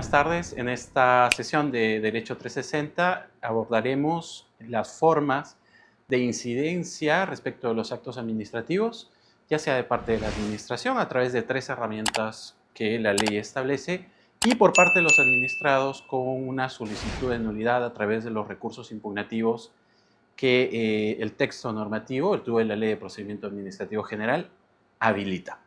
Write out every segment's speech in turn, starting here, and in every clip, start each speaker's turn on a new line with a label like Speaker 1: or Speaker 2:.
Speaker 1: buenas tardes. En esta sesión de Derecho 360 abordaremos las formas de incidencia respecto de los actos administrativos, ya sea de parte de la administración a través de 3 herramientas que la ley establece y por parte de los administrados con una solicitud de nulidad a través de los recursos impugnativos que el texto normativo, el TUE de la Ley de Procedimiento Administrativo General, habilita.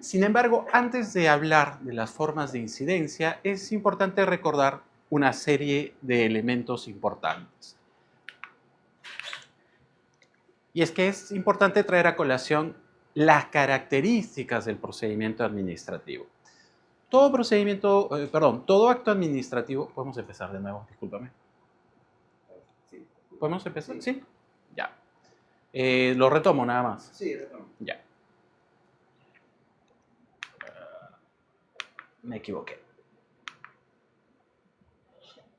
Speaker 1: Sin embargo, antes de hablar de las formas de incidencia, es importante recordar una serie de elementos importantes. Y es que es importante traer a colación las características del procedimiento administrativo. Todo todo acto administrativo, podemos empezar de nuevo, discúlpame. ¿Podemos empezar? ¿Sí? Ya. Lo retomo nada más.
Speaker 2: Sí, retomo.
Speaker 1: Ya. Me equivoqué.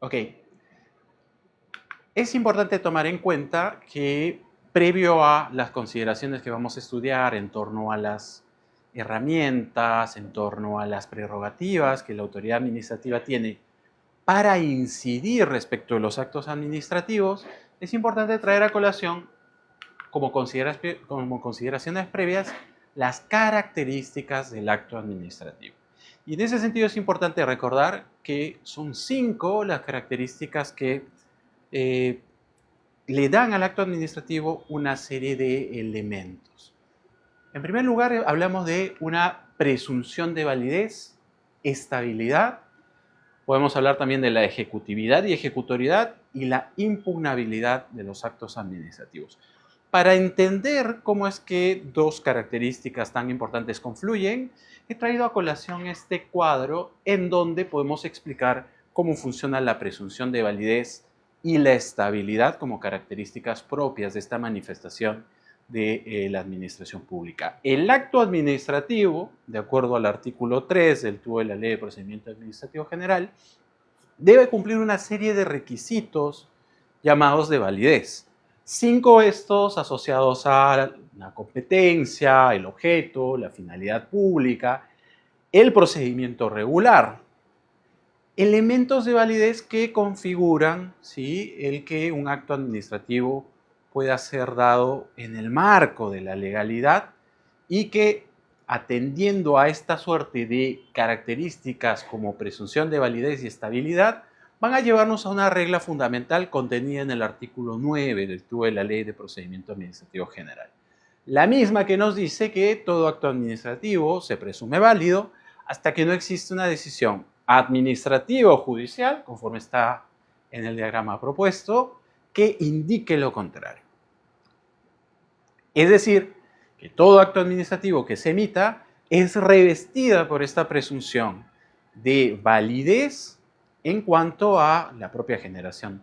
Speaker 1: Ok. Es importante tomar en cuenta que previo a las consideraciones que vamos a estudiar en torno a las herramientas, en torno a las prerrogativas que la autoridad administrativa tiene para incidir respecto de los actos administrativos, es importante traer a colación como consideraciones previas las características del acto administrativo. Y en ese sentido es importante recordar que son 5 las características que le dan al acto administrativo una serie de elementos. En primer lugar, hablamos de una presunción de validez, estabilidad. Podemos hablar también de la ejecutividad y ejecutoriedad y la impugnabilidad de los actos administrativos. Para entender cómo es que 2 características tan importantes confluyen, he traído a colación este cuadro en donde podemos explicar cómo funciona la presunción de validez y la estabilidad como características propias de esta manifestación de la administración pública. El acto administrativo, de acuerdo al artículo 3 del TUE de la Ley de Procedimiento Administrativo General, debe cumplir una serie de requisitos llamados de validez. 5 estos asociados a la competencia, el objeto, la finalidad pública, el procedimiento regular. Elementos de validez que configuran, ¿sí?, el que un acto administrativo pueda ser dado en el marco de la legalidad y que, atendiendo a esta suerte de características como presunción de validez y estabilidad, van a llevarnos a una regla fundamental contenida en el artículo 9 del TUE de la Ley de Procedimiento Administrativo General. La misma que nos dice que todo acto administrativo se presume válido hasta que no existe una decisión administrativa o judicial, conforme está en el diagrama propuesto, que indique lo contrario. Es decir, que todo acto administrativo que se emita es revestida por esta presunción de validez en cuanto a la propia generación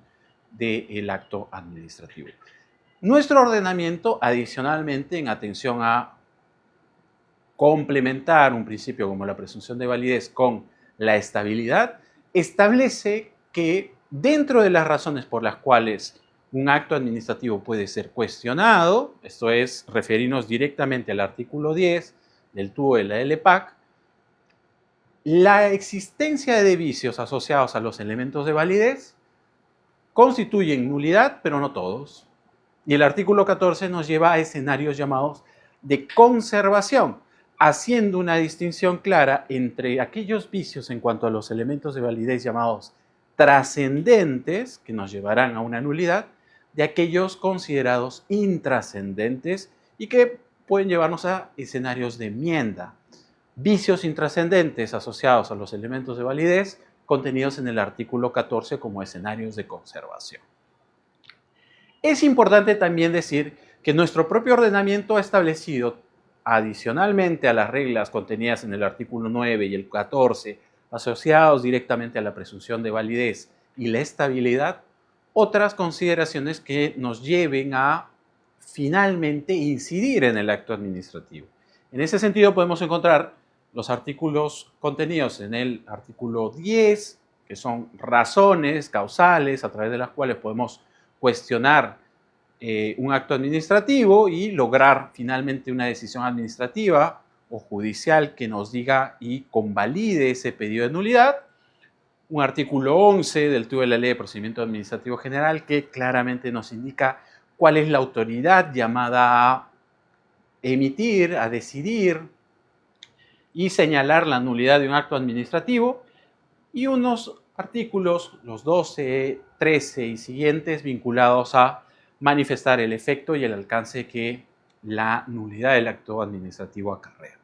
Speaker 1: del acto administrativo. Nuestro ordenamiento, adicionalmente, en atención a complementar un principio como la presunción de validez con la estabilidad, establece que dentro de las razones por las cuales un acto administrativo puede ser cuestionado, esto es, referirnos directamente al artículo 10 del TUE de la LPAC, la existencia de vicios asociados a los elementos de validez constituyen nulidad, pero no todos. Y el artículo 14 nos lleva a escenarios llamados de conservación, haciendo una distinción clara entre aquellos vicios en cuanto a los elementos de validez llamados trascendentes, que nos llevarán a una nulidad, de aquellos considerados intrascendentes y que pueden llevarnos a escenarios de enmienda. Vicios intrascendentes asociados a los elementos de validez contenidos en el artículo 14 como escenarios de conservación. Es importante también decir que nuestro propio ordenamiento ha establecido, adicionalmente a las reglas contenidas en el artículo 9 y el 14, asociados directamente a la presunción de validez y la estabilidad, otras consideraciones que nos lleven a finalmente incidir en el acto administrativo. En ese sentido podemos encontrar los artículos contenidos en el artículo 10, que son razones causales a través de las cuales podemos cuestionar un acto administrativo y lograr finalmente una decisión administrativa o judicial que nos diga y convalide ese pedido de nulidad. Un artículo 11 del TUE de la Ley de Procedimiento Administrativo General que claramente nos indica cuál es la autoridad llamada a emitir, a decidir y señalar la nulidad de un acto administrativo, y unos artículos, los 12, 13 y siguientes, vinculados a manifestar el efecto y el alcance que la nulidad del acto administrativo acarrea.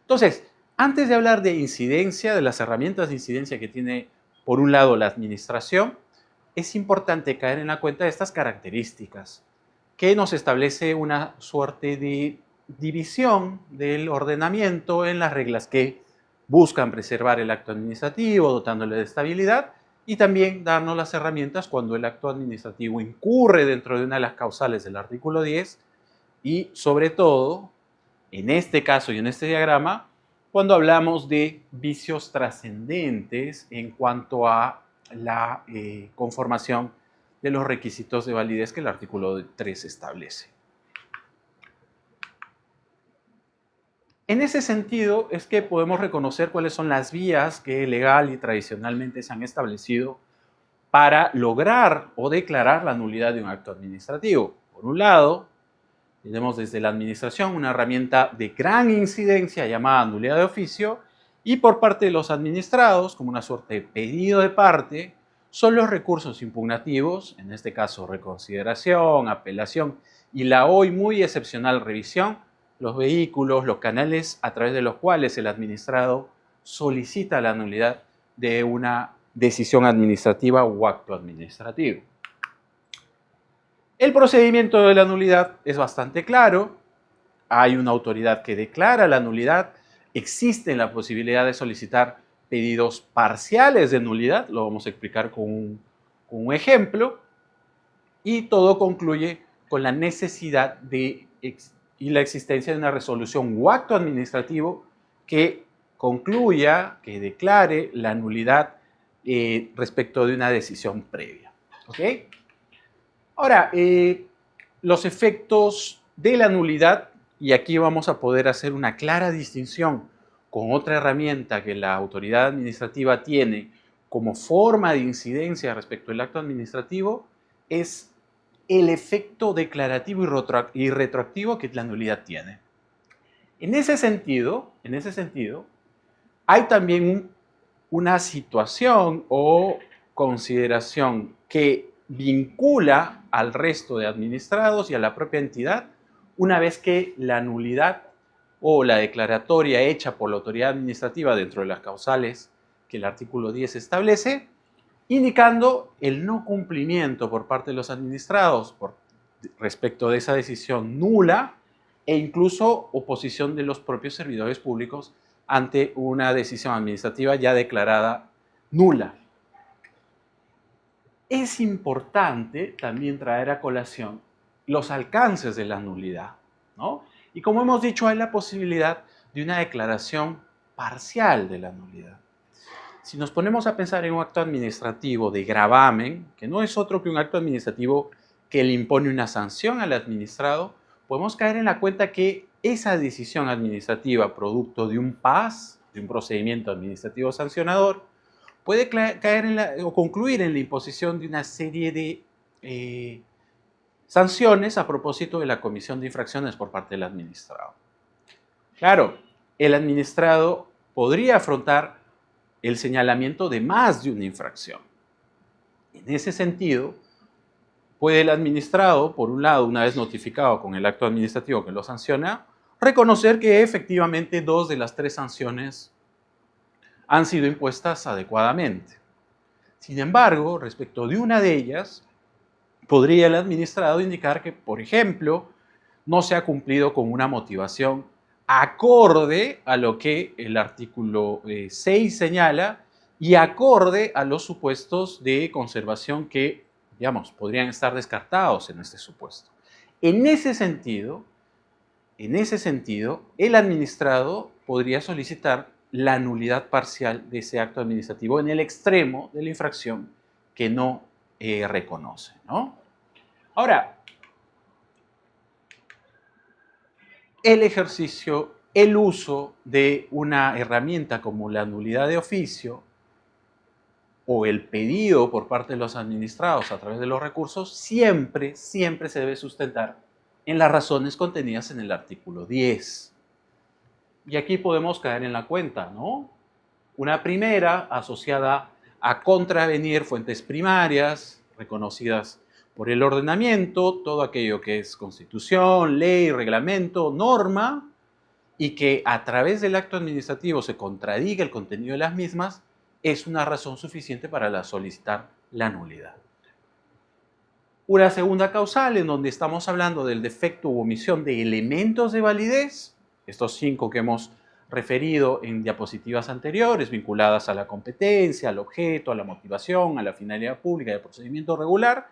Speaker 1: Entonces, antes de hablar de incidencia, de las herramientas de incidencia que tiene, por un lado, la administración, es importante caer en la cuenta de estas características que nos establece una suerte de división del ordenamiento en las reglas que buscan preservar el acto administrativo, dotándole de estabilidad, y también darnos las herramientas cuando el acto administrativo incurre dentro de una de las causales del artículo 10 y, sobre todo, en este caso y en este diagrama, cuando hablamos de vicios trascendentes en cuanto a la conformación de los requisitos de validez que el artículo 3 establece. En ese sentido es que podemos reconocer cuáles son las vías que legal y tradicionalmente se han establecido para lograr o declarar la nulidad de un acto administrativo. Por un lado, tenemos desde la administración una herramienta de gran incidencia llamada nulidad de oficio, y por parte de los administrados, como una suerte de pedido de parte, son los recursos impugnativos, en este caso reconsideración, apelación y la hoy muy excepcional revisión, los vehículos, los canales a través de los cuales el administrado solicita la nulidad de una decisión administrativa o acto administrativo. El procedimiento de la nulidad es bastante claro. Hay una autoridad que declara la nulidad. Existe la posibilidad de solicitar pedidos parciales de nulidad. Lo vamos a explicar con un ejemplo. Y todo concluye con la necesidad y la existencia de una resolución o acto administrativo que concluya, que declare la nulidad respecto de una decisión previa. ¿Ok? Ahora, los efectos de la nulidad, y aquí vamos a poder hacer una clara distinción con otra herramienta que la autoridad administrativa tiene como forma de incidencia respecto al acto administrativo, es el efecto declarativo y retroactivo que la nulidad tiene. En ese sentido, hay también una situación o consideración que vincula al resto de administrados y a la propia entidad una vez que la nulidad o la declaratoria hecha por la autoridad administrativa dentro de las causales que el artículo 10 establece, indicando el no cumplimiento por parte de los administrados respecto de esa decisión nula e incluso oposición de los propios servidores públicos ante una decisión administrativa ya declarada nula. Es importante también traer a colación los alcances de la nulidad, ¿no? Y como hemos dicho, hay la posibilidad de una declaración parcial de la nulidad. Si nos ponemos a pensar en un acto administrativo de gravamen, que no es otro que un acto administrativo que le impone una sanción al administrado, podemos caer en la cuenta que esa decisión administrativa, producto de un PAS, de un procedimiento administrativo sancionador, puede caer o concluir en la imposición de una serie de sanciones a propósito de la comisión de infracciones por parte del administrado. Claro, el administrado podría afrontar el señalamiento de más de una infracción. En ese sentido, puede el administrado, por un lado, una vez notificado con el acto administrativo que lo sanciona, reconocer que efectivamente 2 de las 3 sanciones han sido impuestas adecuadamente. Sin embargo, respecto de una de ellas, podría el administrado indicar que, por ejemplo, no se ha cumplido con una motivación acorde a lo que el artículo 6 señala y acorde a los supuestos de conservación que, digamos, podrían estar descartados en este supuesto. En ese sentido, el administrado podría solicitar la nulidad parcial de ese acto administrativo en el extremo de la infracción que no reconoce, ¿no? Ahora, el ejercicio el uso de una herramienta como la nulidad de oficio o el pedido por parte de los administrados a través de los recursos siempre se debe sustentar en las razones contenidas en el artículo 10. Y aquí podemos caer en la cuenta, ¿no? Una primera asociada a contravenir fuentes primarias reconocidas por el ordenamiento, todo aquello que es constitución, ley, reglamento, norma, y que a través del acto administrativo se contradiga el contenido de las mismas, es una razón suficiente para solicitar la nulidad. Una segunda causal en donde estamos hablando del defecto u omisión de elementos de validez, estos 5 que hemos referido en diapositivas anteriores, vinculadas a la competencia, al objeto, a la motivación, a la finalidad pública y al procedimiento regular,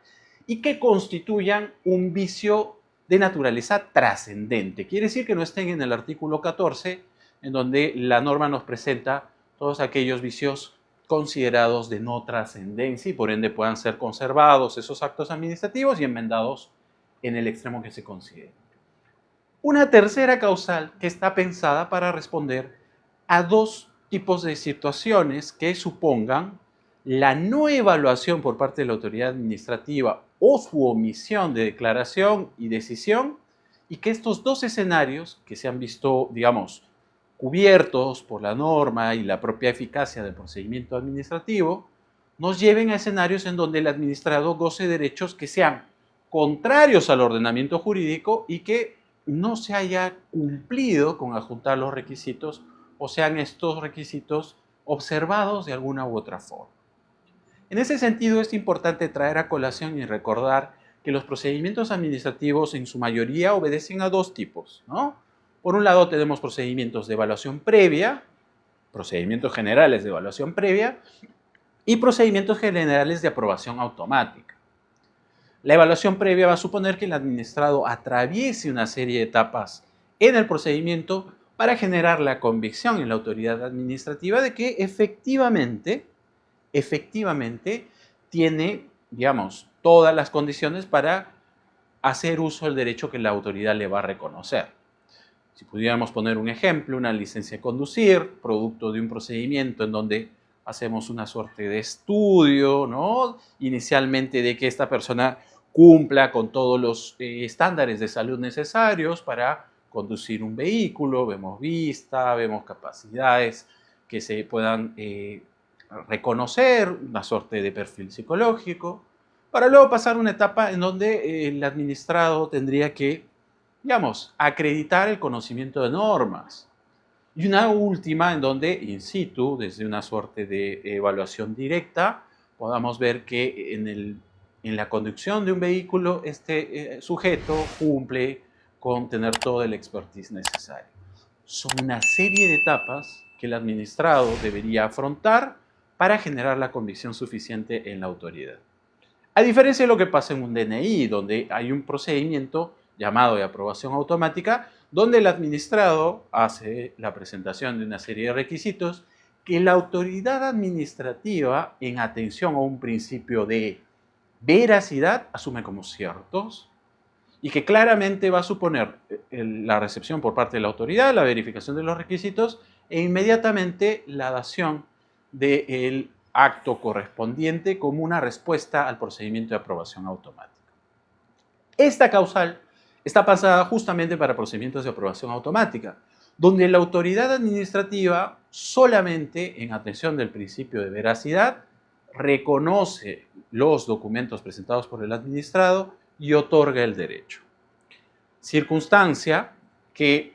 Speaker 1: y que constituyan un vicio de naturaleza trascendente. Quiere decir que no estén en el artículo 14, en donde la norma nos presenta todos aquellos vicios considerados de no trascendencia y por ende puedan ser conservados esos actos administrativos y enmendados en el extremo que se considere. Una tercera causal que está pensada para responder a 2 tipos de situaciones que supongan la no evaluación por parte de la autoridad administrativa o su omisión de declaración y decisión, y que estos 2 escenarios que se han visto, digamos, cubiertos por la norma y la propia eficacia del procedimiento administrativo, nos lleven a escenarios en donde el administrado goce derechos que sean contrarios al ordenamiento jurídico y que no se haya cumplido con adjuntar los requisitos o sean estos requisitos observados de alguna u otra forma. En ese sentido, es importante traer a colación y recordar que los procedimientos administrativos en su mayoría obedecen a 2 tipos, ¿no? Por un lado tenemos procedimientos de evaluación previa, procedimientos generales de evaluación previa y procedimientos generales de aprobación automática. La evaluación previa va a suponer que el administrado atraviese una serie de etapas en el procedimiento para generar la convicción en la autoridad administrativa de que efectivamente tiene, digamos, todas las condiciones para hacer uso del derecho que la autoridad le va a reconocer. Si pudiéramos poner un ejemplo, una licencia de conducir, producto de un procedimiento en donde hacemos una suerte de estudio, ¿no? Inicialmente de que esta persona cumpla con todos los estándares de salud necesarios para conducir un vehículo, vemos vista, vemos capacidades que se puedan reconocer, una suerte de perfil psicológico, para luego pasar una etapa en donde el administrado tendría que, digamos, acreditar el conocimiento de normas. Y una última en donde, in situ, desde una suerte de evaluación directa, podamos ver que en la conducción de un vehículo este sujeto cumple con tener todo el expertise necesario. Son una serie de etapas que el administrado debería afrontar para generar la convicción suficiente en la autoridad. A diferencia de lo que pasa en un DNI, donde hay un procedimiento llamado de aprobación automática, donde el administrado hace la presentación de una serie de requisitos que la autoridad administrativa, en atención a un principio de veracidad, asume como ciertos y que claramente va a suponer la recepción por parte de la autoridad, la verificación de los requisitos e inmediatamente la dación del acto correspondiente como una respuesta al procedimiento de aprobación automática. Esta causal está pasada justamente para procedimientos de aprobación automática, donde la autoridad administrativa solamente en atención del principio de veracidad reconoce los documentos presentados por el administrado y otorga el derecho. Circunstancia que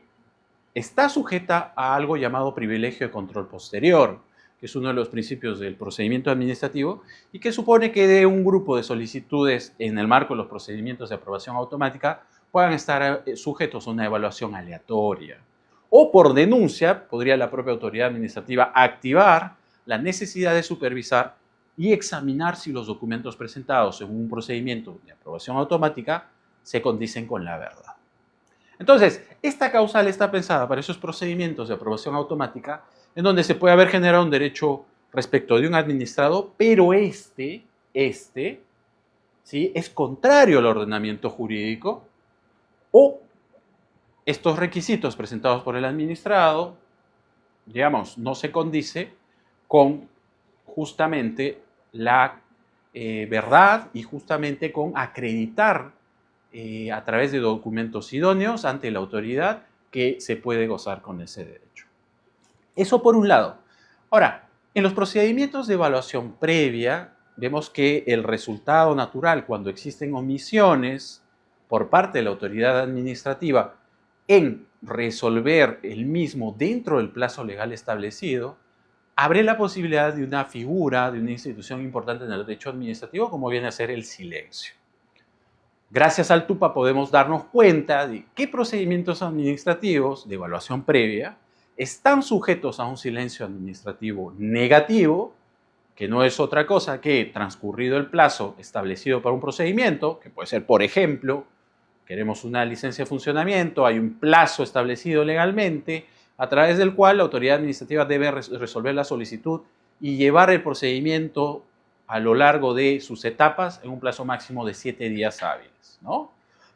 Speaker 1: está sujeta a algo llamado privilegio de control posterior, que es uno de los principios del procedimiento administrativo y que supone que de un grupo de solicitudes en el marco de los procedimientos de aprobación automática puedan estar sujetos a una evaluación aleatoria. O por denuncia, podría la propia autoridad administrativa activar la necesidad de supervisar y examinar si los documentos presentados en un procedimiento de aprobación automática se condicen con la verdad. Entonces, esta causal está pensada para esos procedimientos de aprobación automática en donde se puede haber generado un derecho respecto de un administrado, pero este ¿sí? es contrario al ordenamiento jurídico o estos requisitos presentados por el administrado, digamos, no se condice con justamente la verdad y justamente con acreditar a través de documentos idóneos ante la autoridad que se puede gozar con ese derecho. Eso por un lado. Ahora, en los procedimientos de evaluación previa, vemos que el resultado natural cuando existen omisiones por parte de la autoridad administrativa en resolver el mismo dentro del plazo legal establecido, abre la posibilidad de una figura, de una institución importante en el derecho administrativo, como viene a ser el silencio. Gracias al TUPA podemos darnos cuenta de qué procedimientos administrativos de evaluación previa están sujetos a un silencio administrativo negativo, que no es otra cosa que transcurrido el plazo establecido para un procedimiento, que puede ser, por ejemplo, queremos una licencia de funcionamiento, hay un plazo establecido legalmente, a través del cual la autoridad administrativa debe resolver la solicitud y llevar el procedimiento a lo largo de sus etapas en un plazo máximo de 7 días hábiles, ¿no?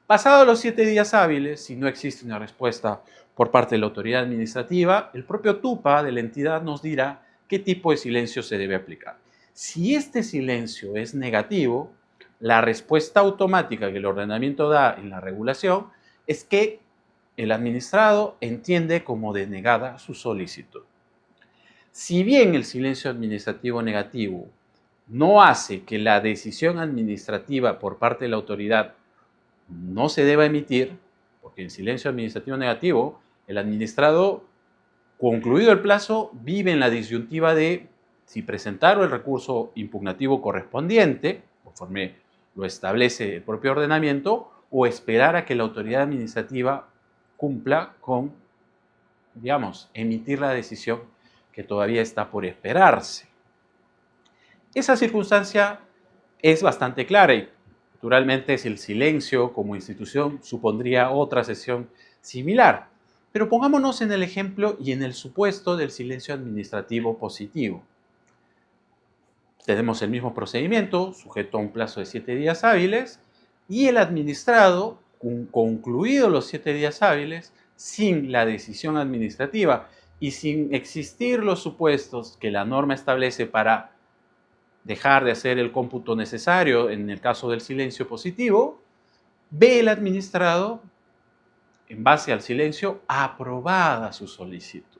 Speaker 1: Pasados los 7 días hábiles, si no existe una respuesta por parte de la autoridad administrativa, el propio TUPA de la entidad nos dirá qué tipo de silencio se debe aplicar. Si este silencio es negativo, la respuesta automática que el ordenamiento da en la regulación es que el administrado entiende como denegada su solicitud. Si bien el silencio administrativo negativo no hace que la decisión administrativa por parte de la autoridad no se deba emitir, porque en silencio administrativo negativo, el administrado, concluido el plazo, vive en la disyuntiva de si presentar el recurso impugnativo correspondiente, conforme lo establece el propio ordenamiento, o esperar a que la autoridad administrativa cumpla con, digamos, emitir la decisión que todavía está por esperarse. Esa circunstancia es bastante clara y, naturalmente, si el silencio como institución supondría otra sesión similar. Pero pongámonos en el ejemplo y en el supuesto del silencio administrativo positivo. Tenemos el mismo procedimiento, sujeto a un plazo de 7 días hábiles, y el administrado, concluidos los 7 días hábiles, sin la decisión administrativa y sin existir los supuestos que la norma establece para dejar de hacer el cómputo necesario en el caso del silencio positivo, ve el administrado, en base al silencio, aprobada su solicitud.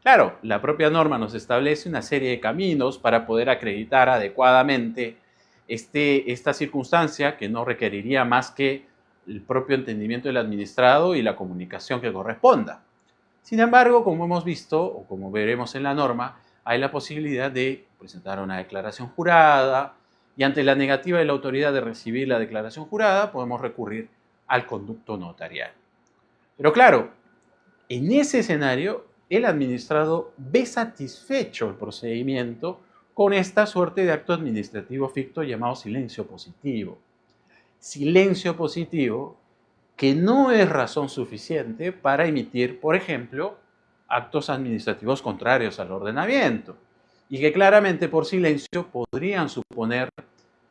Speaker 1: Claro, la propia norma nos establece una serie de caminos para poder acreditar adecuadamente esta circunstancia que no requeriría más que el propio entendimiento del administrado y la comunicación que corresponda. Sin embargo, como hemos visto, o como veremos en la norma, hay la posibilidad de presentar una declaración jurada y ante la negativa de la autoridad de recibir la declaración jurada, podemos recurrir al conducto notarial. Pero claro, en ese escenario, el administrado ve satisfecho el procedimiento con esta suerte de acto administrativo ficto llamado silencio positivo. Silencio positivo que no es razón suficiente para emitir, por ejemplo, actos administrativos contrarios al ordenamiento y que claramente por silencio podrían suponer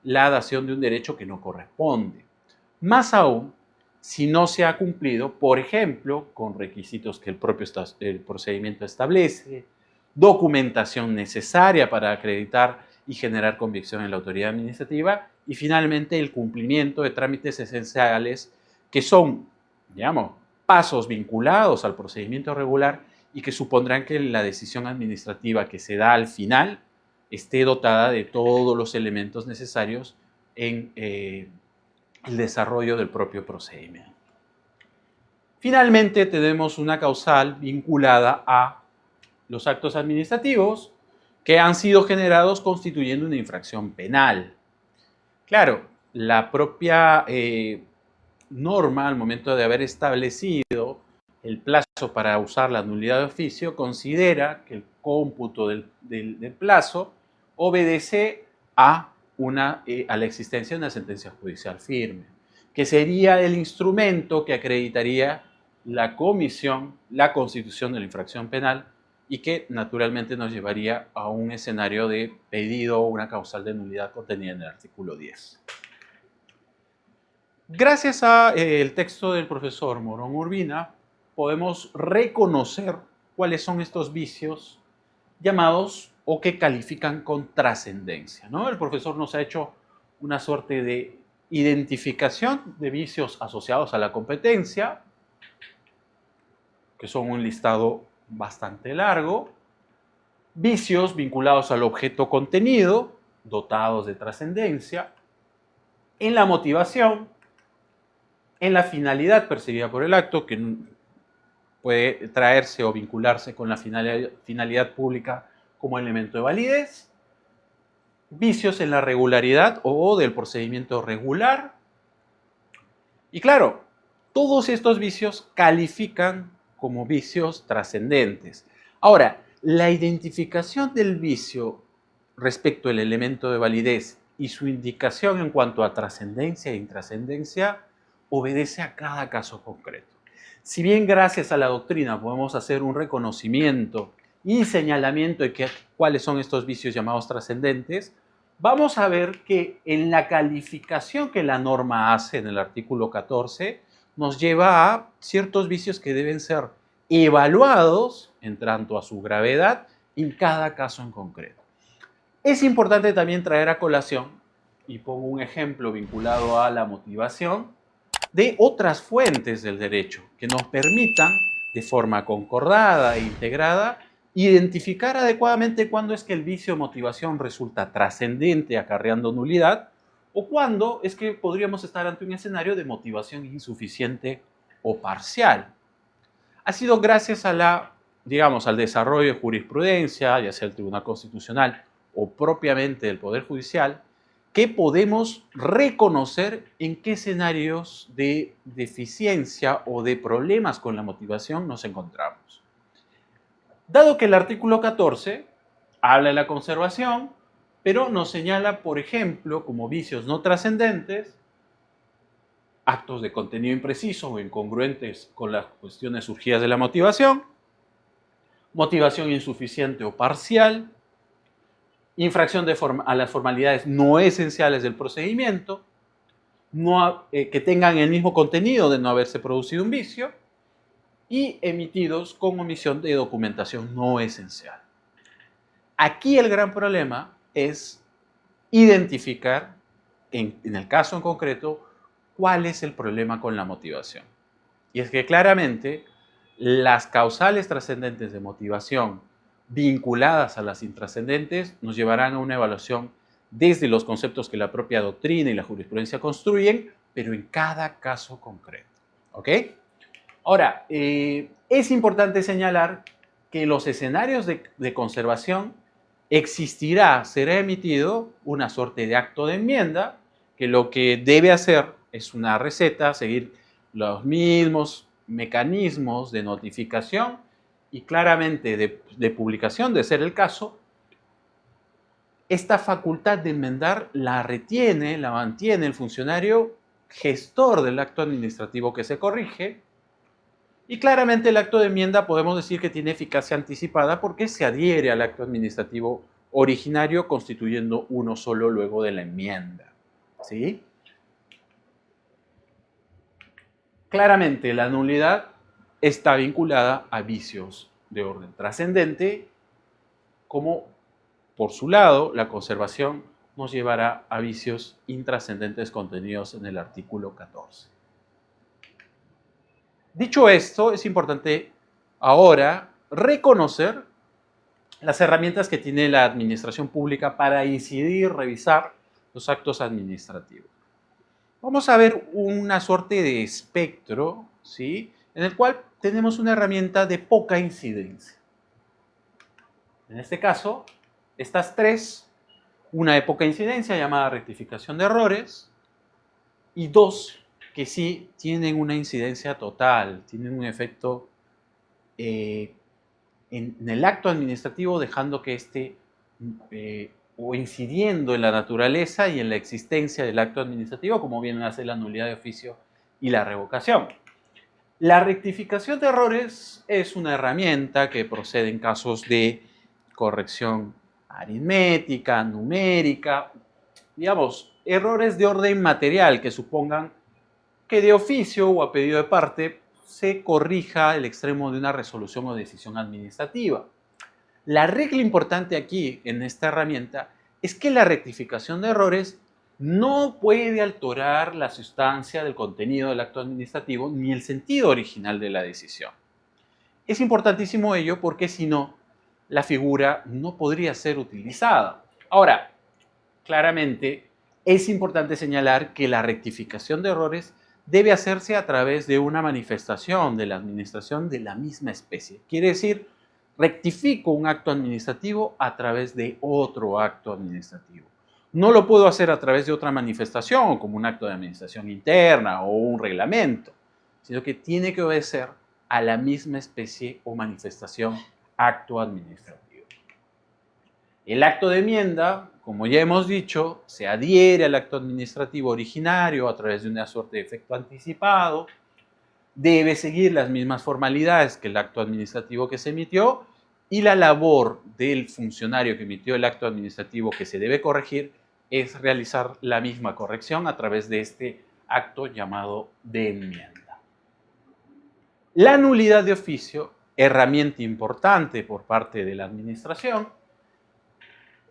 Speaker 1: la dación de un derecho que no corresponde. Más aún, si no se ha cumplido, por ejemplo, con requisitos que el propio procedimiento establece, documentación necesaria para acreditar y generar convicción en la autoridad administrativa y finalmente el cumplimiento de trámites esenciales que son, digamos, pasos vinculados al procedimiento regular y que supondrán que la decisión administrativa que se da al final esté dotada de todos los elementos necesarios en el desarrollo del propio procedimiento. Finalmente, tenemos una causal vinculada a los actos administrativos que han sido generados constituyendo una infracción penal. Claro, la propia norma, al momento de haber establecido el plazo para usar la nulidad de oficio, considera que el cómputo del plazo obedece a la existencia de una sentencia judicial firme, que sería el instrumento que acreditaría la comisión, la constitución de la infracción penal y que naturalmente nos llevaría a un escenario de pedido o una causal de nulidad contenida en el artículo 10. Gracias al texto del profesor Morón Urbina, podemos reconocer cuáles son estos vicios llamados o que califican con trascendencia, ¿no? El profesor nos ha hecho una suerte de identificación de vicios asociados a la competencia, que son un listado bastante largo, vicios vinculados al objeto contenido, dotados de trascendencia, en la motivación, en la finalidad percibida por el acto, que puede traerse o vincularse con la finalidad pública como elemento de validez, vicios en la regularidad o del procedimiento regular. Y claro, todos estos vicios califican como vicios trascendentes. Ahora, la identificación del vicio respecto al elemento de validez y su indicación en cuanto a trascendencia e intrascendencia obedece a cada caso concreto. Si bien gracias a la doctrina podemos hacer un reconocimiento y señalamiento de cuáles son estos vicios llamados trascendentes, vamos a ver que en la calificación que la norma hace en el artículo 14 nos lleva a ciertos vicios que deben ser evaluados en tanto a su gravedad en cada caso en concreto. Es importante también traer a colación, y pongo un ejemplo vinculado a la motivación, de otras fuentes del derecho que nos permitan, de forma concordada e integrada, identificar adecuadamente cuándo es que el vicio de motivación resulta trascendente, acarreando nulidad, o cuándo es que podríamos estar ante un escenario de motivación insuficiente o parcial. Ha sido gracias a al desarrollo de jurisprudencia, ya sea el Tribunal Constitucional o propiamente del Poder Judicial, que podemos reconocer en qué escenarios de deficiencia o de problemas con la motivación nos encontramos. Dado que el artículo 14 habla de la conservación, pero nos señala, por ejemplo, como vicios no trascendentes, actos de contenido impreciso o incongruentes con las cuestiones surgidas de la motivación insuficiente o parcial, infracción a las formalidades no esenciales del procedimiento, que tengan el mismo contenido de no haberse producido un vicio, y emitidos con omisión de documentación no esencial. Aquí el gran problema es identificar, en el caso en concreto, cuál es el problema con la motivación. Y es que claramente las causales trascendentes de motivación vinculadas a las intrascendentes nos llevarán a una evaluación desde los conceptos que la propia doctrina y la jurisprudencia construyen, pero en cada caso concreto. ¿Ok? Ahora, es importante señalar que en los escenarios de conservación será emitido una suerte de acto de enmienda que lo que debe hacer es una receta, seguir los mismos mecanismos de notificación y claramente de publicación, de ser el caso. Esta facultad de enmendar la mantiene el funcionario gestor del acto administrativo que se corrige, y claramente el acto de enmienda podemos decir que tiene eficacia anticipada porque se adhiere al acto administrativo originario constituyendo uno solo luego de la enmienda. ¿Sí? Claramente la nulidad está vinculada a vicios de orden trascendente, como por su lado la conservación nos llevará a vicios intrascendentes contenidos en el artículo 14. Dicho esto, es importante ahora reconocer las herramientas que tiene la administración pública para incidir, revisar los actos administrativos. Vamos a ver una suerte de espectro, ¿sí?, en el cual tenemos una herramienta de poca incidencia. En este caso, estas tres, una de poca incidencia llamada rectificación de errores y dos que sí tienen una incidencia total, tienen un efecto en el acto administrativo, dejando que o incidiendo en la naturaleza y en la existencia del acto administrativo, como vienen a ser la nulidad de oficio y la revocación. La rectificación de errores es una herramienta que procede en casos de corrección aritmética, numérica, digamos, errores de orden material que supongan que de oficio o a pedido de parte se corrija el extremo de una resolución o decisión administrativa. La regla importante aquí en esta herramienta es que la rectificación de errores no puede alterar la sustancia del contenido del acto administrativo ni el sentido original de la decisión. Es importantísimo ello porque si no, la figura no podría ser utilizada. Ahora, claramente es importante señalar que la rectificación de errores debe hacerse a través de una manifestación de la administración de la misma especie. Quiere decir, rectifico un acto administrativo a través de otro acto administrativo. No lo puedo hacer a través de otra manifestación, como un acto de administración interna o un reglamento, sino que tiene que obedecer a la misma especie o manifestación acto administrativo. El acto de enmienda, como ya hemos dicho, se adhiere al acto administrativo originario a través de una suerte de efecto anticipado, debe seguir las mismas formalidades que el acto administrativo que se emitió y la labor del funcionario que emitió el acto administrativo que se debe corregir es realizar la misma corrección a través de este acto llamado de enmienda. La nulidad de oficio, herramienta importante por parte de la administración,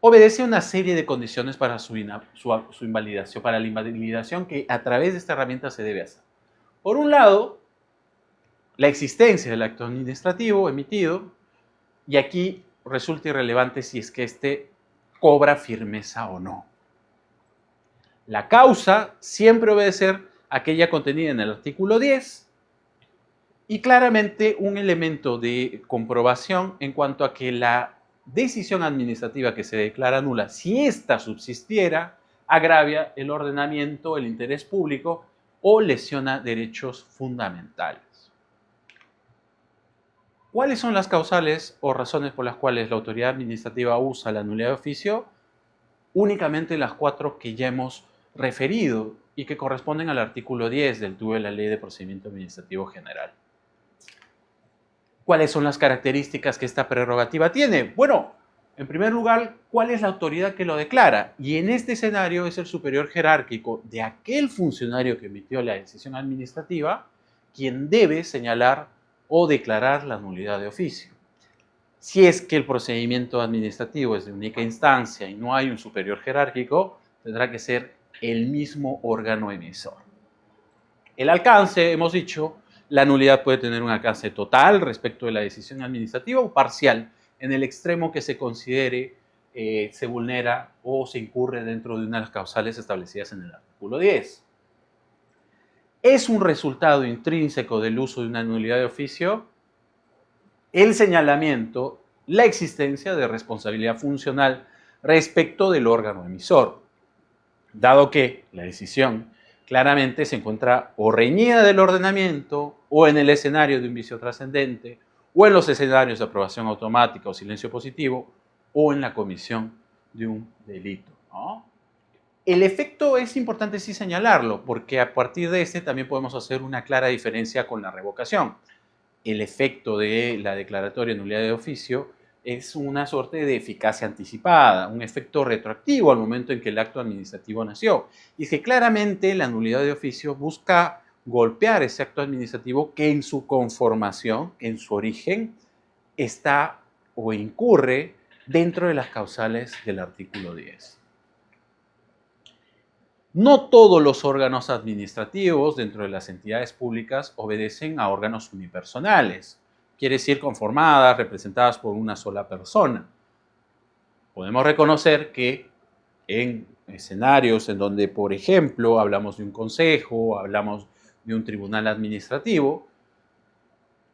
Speaker 1: obedece a una serie de condiciones para su invalidación, para la invalidación que a través de esta herramienta se debe hacer. Por un lado, la existencia del acto administrativo emitido, y aquí resulta irrelevante si es que éste cobra firmeza o no. La causa siempre obedecer a aquella contenida en el artículo 10 y claramente un elemento de comprobación en cuanto a que la decisión administrativa que se declara nula, si ésta subsistiera, agravia el ordenamiento, el interés público o lesiona derechos fundamentales. ¿Cuáles son las causales o razones por las cuales la autoridad administrativa usa la nulidad de oficio? Únicamente las 4 que ya hemos referido y que corresponden al artículo 10 del TUE de la Ley de Procedimiento Administrativo General. ¿Cuáles son las características que esta prerrogativa tiene? Bueno, en primer lugar, ¿cuál es la autoridad que lo declara? Y en este escenario es el superior jerárquico de aquel funcionario que emitió la decisión administrativa quien debe señalar o declarar la nulidad de oficio. Si es que el procedimiento administrativo es de única instancia y no hay un superior jerárquico, tendrá que ser el mismo órgano emisor. El alcance, hemos dicho, la nulidad puede tener un alcance total respecto de la decisión administrativa o parcial, en el extremo que se considere se vulnera o se incurre dentro de una de las causales establecidas en el artículo 10. ¿Es un resultado intrínseco del uso de una nulidad de oficio? El señalamiento, la existencia de responsabilidad funcional respecto del órgano emisor, dado que la decisión claramente se encuentra o reñida del ordenamiento o en el escenario de un vicio trascendente o en los escenarios de aprobación automática o silencio positivo o en la comisión de un delito, ¿no? El efecto es importante sí señalarlo porque a partir de este también podemos hacer una clara diferencia con la revocación. El efecto de la declaratoria de nulidad de oficio es una suerte de eficacia anticipada, un efecto retroactivo al momento en que el acto administrativo nació. Y es que claramente la nulidad de oficio busca golpear ese acto administrativo que en su conformación, en su origen, está o incurre dentro de las causales del artículo 10. No todos los órganos administrativos dentro de las entidades públicas obedecen a órganos unipersonales, quiere decir conformadas, representadas por una sola persona. Podemos reconocer que en escenarios en donde, por ejemplo, hablamos de un consejo, hablamos de un tribunal administrativo,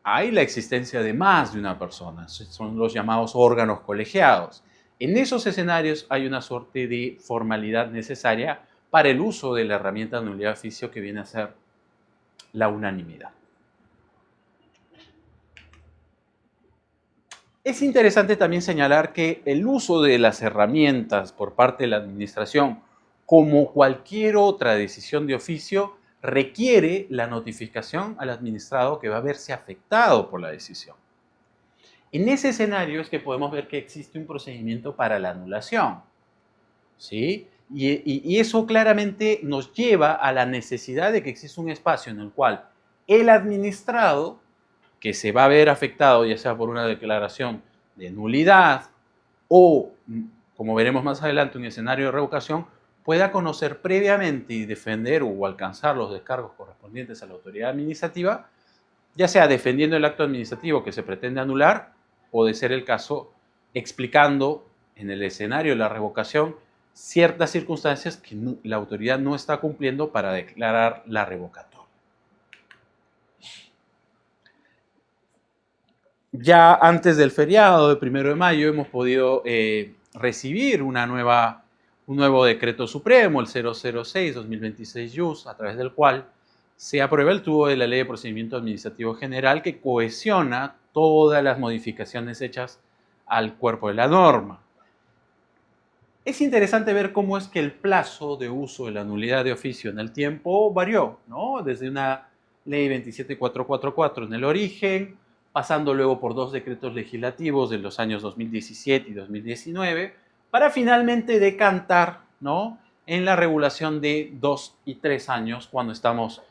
Speaker 1: hay la existencia de más de una persona, son los llamados órganos colegiados. En esos escenarios hay una suerte de formalidad necesaria para el uso de la herramienta de nulidad de oficio que viene a ser la unanimidad. Es interesante también señalar que el uso de las herramientas por parte de la administración, como cualquier otra decisión de oficio, requiere la notificación al administrado que va a verse afectado por la decisión. En ese escenario es que podemos ver que existe un procedimiento para la anulación, ¿sí? Y eso claramente nos lleva a la necesidad de que exista un espacio en el cual el administrado, que se va a ver afectado ya sea por una declaración de nulidad o, como veremos más adelante, un escenario de revocación, pueda conocer previamente y defender o alcanzar los descargos correspondientes a la autoridad administrativa, ya sea defendiendo el acto administrativo que se pretende anular o, de ser el caso, explicando en el escenario de la revocación ciertas circunstancias que la autoridad no está cumpliendo para declarar la revocatoria. Ya antes del feriado de 1 de mayo hemos podido recibir un nuevo decreto supremo, el 006-2026 a través del cual se aprueba el tubo de la Ley de Procedimiento Administrativo General, que cohesiona todas las modificaciones hechas al cuerpo de la norma. Es interesante ver cómo es que el plazo de uso de la nulidad de oficio en el tiempo varió, ¿no? Desde una Ley 27444 en el origen, pasando luego por 2 decretos legislativos de los años 2017 y 2019, para finalmente decantar, ¿no?, en la regulación de 2 y 3 años cuando estamos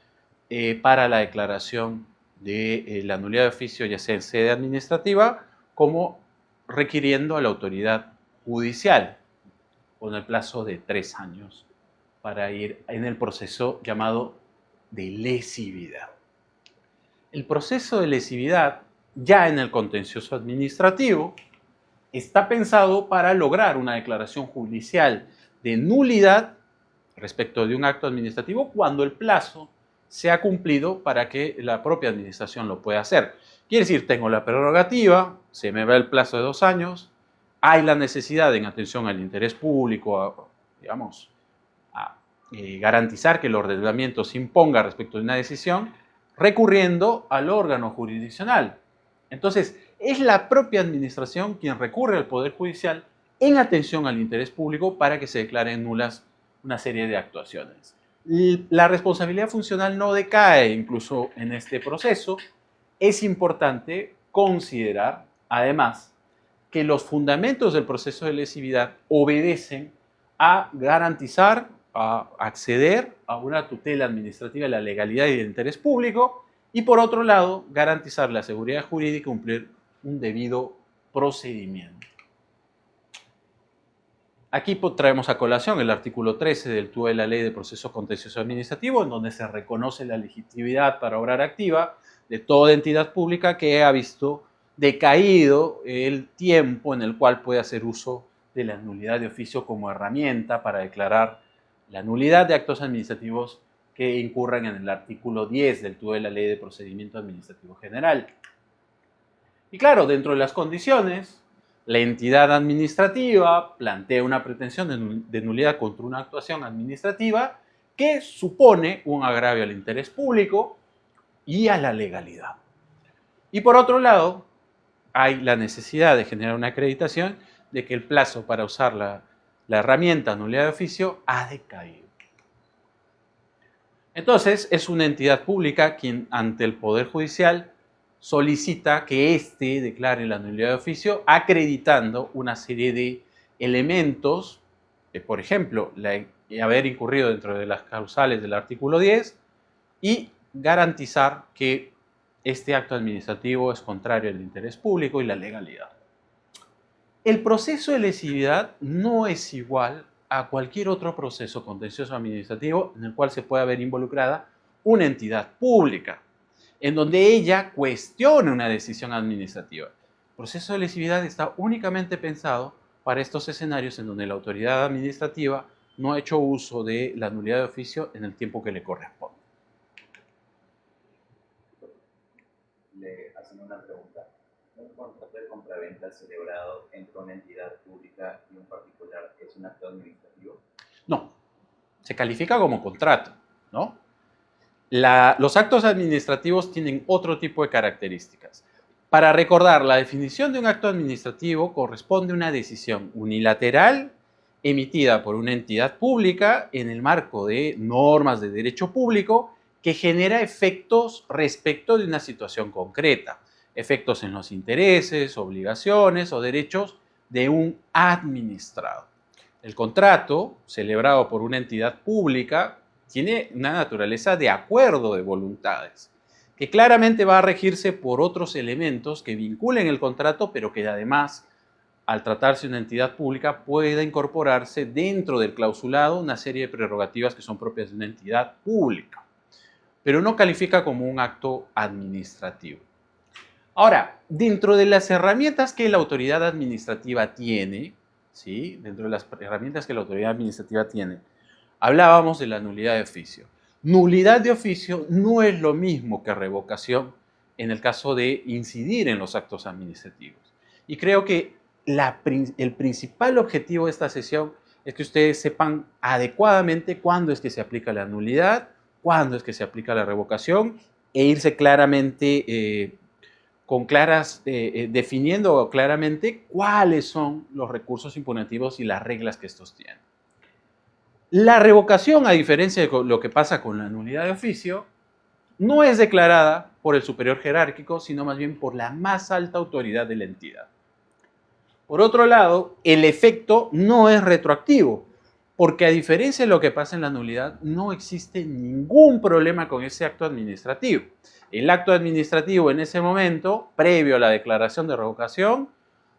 Speaker 1: para la declaración de la nulidad de oficio, ya sea en sede administrativa, como requiriendo a la autoridad judicial, con el plazo de 3 años para ir en el proceso llamado de lesividad. El proceso de lesividad, ya en el contencioso administrativo, está pensado para lograr una declaración judicial de nulidad respecto de un acto administrativo cuando el plazo se ha cumplido para que la propia administración lo pueda hacer. Quiere decir, tengo la prerrogativa, se me va el plazo de 2 años, hay la necesidad en atención al interés público, digamos, a garantizar que el ordenamiento se imponga respecto de una decisión, recurriendo al órgano jurisdiccional. Entonces, es la propia administración quien recurre al Poder Judicial en atención al interés público para que se declaren nulas una serie de actuaciones. La responsabilidad funcional no decae incluso en este proceso. Es importante considerar, además, que los fundamentos del proceso de lesividad obedecen a garantizar, a acceder a una tutela administrativa de la legalidad y del interés público, y por otro lado, garantizar la seguridad jurídica y cumplir un debido procedimiento. Aquí traemos a colación el artículo 13 del TUE de la Ley de Proceso Contencioso Administrativo, en donde se reconoce la legitimidad para obrar activa de toda entidad pública que ha visto decaído el tiempo en el cual puede hacer uso de la nulidad de oficio como herramienta para declarar la nulidad de actos administrativos que incurran en el artículo 10 del TUE de la Ley de Procedimiento Administrativo General. Y claro, dentro de las condiciones, la entidad administrativa plantea una pretensión de nulidad contra una actuación administrativa que supone un agravio al interés público y a la legalidad. Y por otro lado, hay la necesidad de generar una acreditación de que el plazo para usar la herramienta nulidad de oficio ha decaído. Entonces, es una entidad pública quien ante el Poder Judicial solicita que éste declare la nulidad de oficio acreditando una serie de elementos, por ejemplo, haber incurrido dentro de las causales del artículo 10 y garantizar que este acto administrativo es contrario al interés público y la legalidad. El proceso de lesividad no es igual a cualquier otro proceso contencioso administrativo en el cual se pueda ver involucrada una entidad pública, en donde ella cuestione una decisión administrativa. El proceso de lesividad está únicamente pensado para estos escenarios en donde la autoridad administrativa no ha hecho uso de la nulidad de oficio en el tiempo que le corresponde.
Speaker 2: Le hacen una pregunta. ¿Un contrato de compraventa celebrado entre una entidad pública y un particular es un acto administrativo?
Speaker 1: No, se califica como contrato, ¿no? Los actos administrativos tienen otro tipo de características. Para recordar, la definición de un acto administrativo corresponde a una decisión unilateral emitida por una entidad pública en el marco de normas de derecho público que genera efectos respecto de una situación concreta, efectos en los intereses, obligaciones o derechos de un administrado. El contrato, celebrado por una entidad pública, tiene una naturaleza de acuerdo de voluntades, que claramente va a regirse por otros elementos que vinculen el contrato, pero que además, al tratarse de una entidad pública, pueda incorporarse dentro del clausulado una serie de prerrogativas que son propias de una entidad pública, pero no califica como un acto administrativo. Ahora, dentro de las herramientas que la autoridad administrativa tiene, ¿sí? Dentro de las herramientas que la autoridad administrativa tiene, hablábamos de la nulidad de oficio. Nulidad de oficio no es lo mismo que revocación en el caso de incidir en los actos administrativos. Y creo que el principal objetivo de esta sesión es que ustedes sepan adecuadamente cuándo es que se aplica la nulidad, cuándo es que se aplica la revocación e irse claramente definiendo claramente cuáles son los recursos impugnativos y las reglas que estos tienen. La revocación, a diferencia de lo que pasa con la nulidad de oficio, no es declarada por el superior jerárquico, sino más bien por la más alta autoridad de la entidad. Por otro lado, el efecto no es retroactivo, porque a diferencia de lo que pasa en la nulidad, no existe ningún problema con ese acto administrativo. El acto administrativo en ese momento, previo a la declaración de revocación,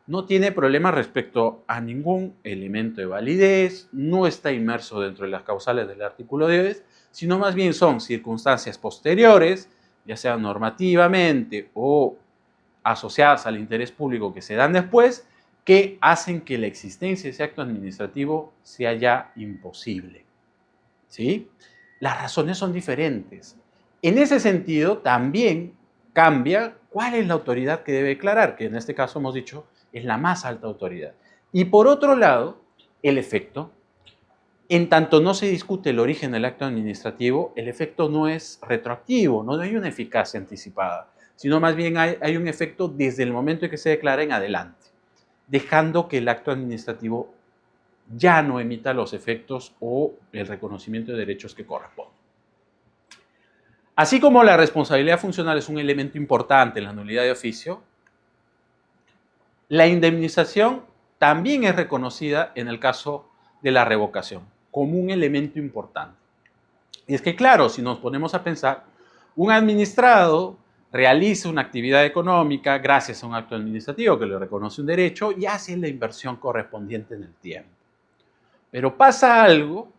Speaker 1: no tiene problema respecto a ningún elemento de validez, no está inmerso dentro de las causales del artículo 10, sino más bien son circunstancias posteriores, ya sea normativamente o asociadas al interés público que se dan después, que hacen que la existencia de ese acto administrativo sea ya imposible. ¿Sí? Las razones son diferentes. En ese sentido, también cambia cuál es la autoridad que debe declarar, que en este caso hemos dicho es la más alta autoridad. Y por otro lado, el efecto. En tanto no se discute el origen del acto administrativo, el efecto no es retroactivo, no hay una eficacia anticipada, sino más bien hay un efecto desde el momento en que se declara en adelante, dejando que el acto administrativo ya no emita los efectos o el reconocimiento de derechos que corresponden. Así como la responsabilidad funcional es un elemento importante en la nulidad de oficio, la indemnización también es reconocida en el caso de la revocación como un elemento importante. Y es que, claro, si nos ponemos a pensar, un administrado realiza una actividad económica gracias a un acto administrativo que le reconoce un derecho y hace la inversión correspondiente en el tiempo. Pero pasa algo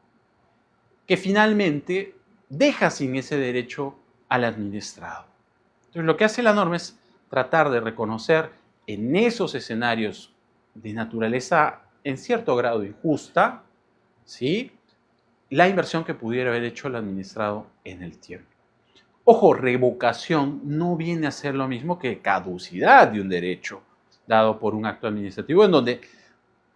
Speaker 1: que finalmente deja sin ese derecho al administrado. Entonces, lo que hace la norma es tratar de reconocer en esos escenarios de naturaleza en cierto grado injusta, ¿sí?, la inversión que pudiera haber hecho el administrado en el tiempo. Ojo, revocación no viene a ser lo mismo que caducidad de un derecho dado por un acto administrativo en donde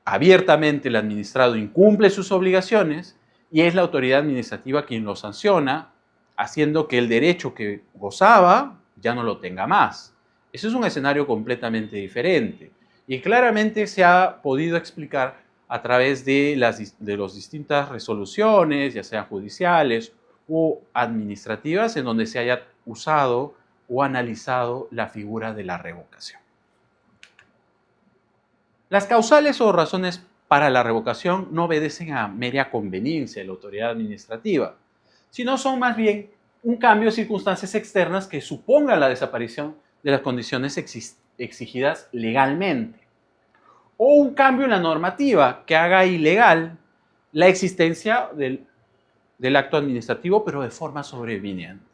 Speaker 1: abiertamente el administrado incumple sus obligaciones y es la autoridad administrativa quien lo sanciona, haciendo que el derecho que gozaba ya no lo tenga más. Ese es un escenario completamente diferente y claramente se ha podido explicar a través de las distintas resoluciones, ya sean judiciales o administrativas, en donde se haya usado o analizado la figura de la revocación. Las causales o razones para la revocación no obedecen a mera conveniencia de la autoridad administrativa, sino son más bien un cambio de circunstancias externas que supongan la desaparición de las condiciones exigidas legalmente, o un cambio en la normativa que haga ilegal la existencia del acto administrativo, pero de forma sobreviniente.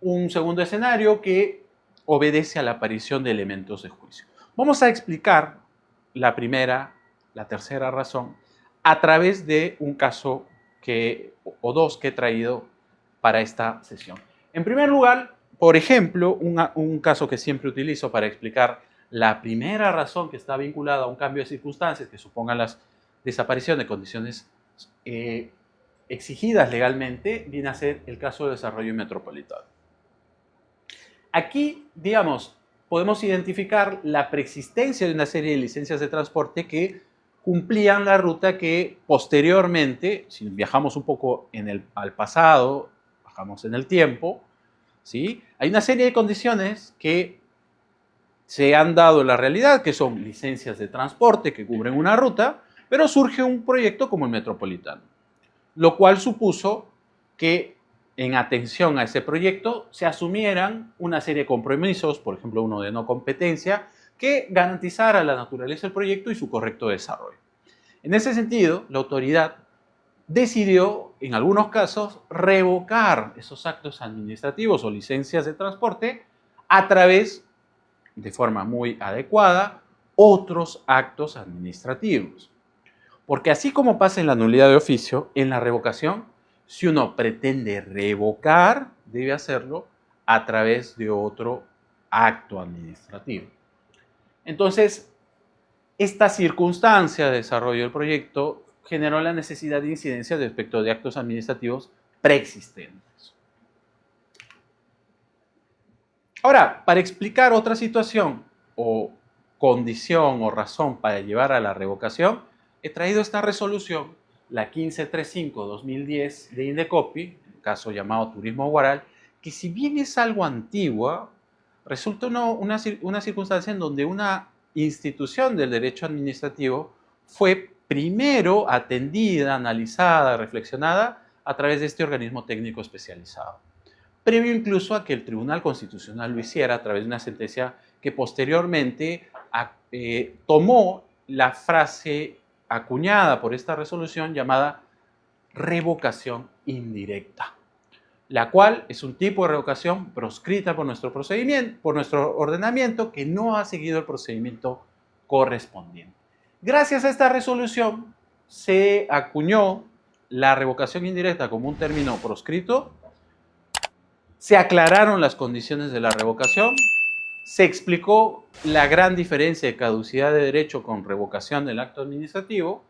Speaker 1: Un segundo escenario que obedece a la aparición de elementos de juicio. Vamos a explicar la primera, la tercera razón a través de un caso o dos que he traído para esta sesión. En primer lugar, por ejemplo, un caso que siempre utilizo para explicar la primera razón que está vinculada a un cambio de circunstancias que supongan la desaparición de condiciones exigidas legalmente, viene a ser el caso de desarrollo metropolitano. Aquí, digamos, podemos identificar la preexistencia de una serie de licencias de transporte que cumplían la ruta que posteriormente, si viajamos un poco al pasado, bajamos en el tiempo, ¿sí?, hay una serie de condiciones que se han dado en la realidad, que son licencias de transporte que cubren una ruta, Pero surge un proyecto como el Metropolitano, lo cual supuso que en atención a ese proyecto se asumieran una serie de compromisos, por ejemplo uno de no competencia, que garantizara la naturaleza del proyecto y su correcto desarrollo. En ese sentido, la autoridad decidió, en algunos casos, revocar esos actos administrativos o licencias de transporte a través, de forma muy adecuada, otros actos administrativos. Porque así como pasa en la nulidad de oficio, en la revocación, si uno pretende revocar, debe hacerlo a través de otro acto administrativo. Entonces, esta circunstancia de desarrollo del proyecto generó la necesidad de incidencia respecto de actos administrativos preexistentes. Ahora, para explicar otra situación o condición o razón para llevar a la revocación, he traído esta resolución, la 1535-2010 de Indecopi, un caso llamado Turismo Guaral, que si bien es algo antigua, resulta una circunstancia en donde una institución del derecho administrativo fue primero atendida, analizada, reflexionada a través de este organismo técnico especializado, previo incluso a que el Tribunal Constitucional lo hiciera a través de una sentencia que posteriormente tomó la frase acuñada por esta resolución llamada revocación indirecta, la cual es un tipo de revocación proscrita por nuestro procedimiento, por nuestro ordenamiento, que no ha seguido el procedimiento correspondiente. Gracias a esta resolución se acuñó la revocación indirecta como un término proscrito, se aclararon las condiciones de la revocación, se explicó la gran diferencia de caducidad de derecho con revocación del acto administrativo